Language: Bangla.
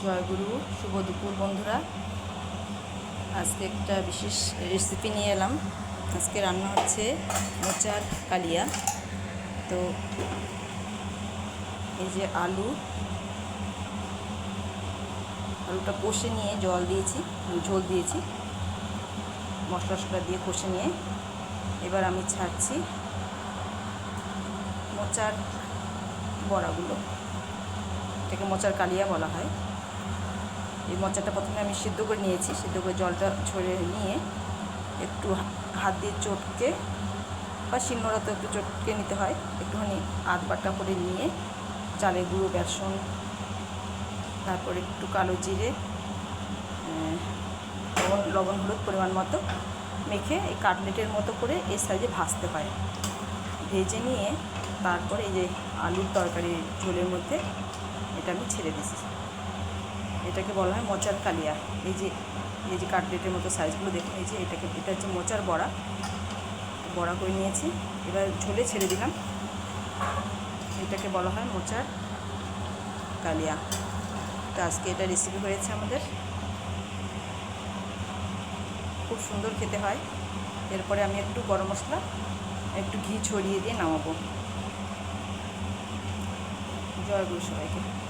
জয়গুরু, শুভ দুপুর বন্ধুরা। আজকে একটা বিশেষ রেসিপি নিয়ে এলাম। আজকে রান্না হচ্ছে মোচার কালিয়া। তো এই যে আলুটা কষে নিয়ে জল দিয়েছি, ঝোল দিয়েছি, মশলা দিয়ে কষে নিয়ে এবার আমি ছাড়ছি মোচার বড়াগুলো। এটাকে মোচার কালিয়া বলা হয়। এই মোচাটা প্রথমে আমি সিদ্ধ করে নিয়েছি, সিদ্ধ করে জলটা ঝরে নিয়ে একটু হাত দিয়ে চটকে বা শিলনোড়াতে একটু চটকে নিতে হয়, একটুখানি আধ বাটা করে নিয়ে চালের গুঁড়ো, বেসন, তারপরে একটু কালো জিরে, লবণ হলুদ পরিমাণ মতো মেখে এই কাটলেটের মতো করে এই সাইজে ভাজতে হয়। ভেজে নিয়ে তারপরে এই যে আলুর তরকারি ঝোলের মধ্যে এটা আমি ছেড়ে দিচ্ছি। এটাকে বলা হয় মোচার কালিয়া। এই যে কাটলেটের মতো সাইজগুলো দেখুন, এটা হচ্ছে মোচার বড়া করে নিয়েছি, এবার ঝোলে ছেড়ে দিলাম। এটাকে বলা হয় মোচার কালিয়া। তো আজকে এটা রেসিপি হয়েছে আমাদের, খুব সুন্দর খেতে হয়। এরপরে আমি একটু গরম মশলা, একটু ঘি ছড়িয়ে দিয়ে নামাবো। জয় গুরু সবাইকে।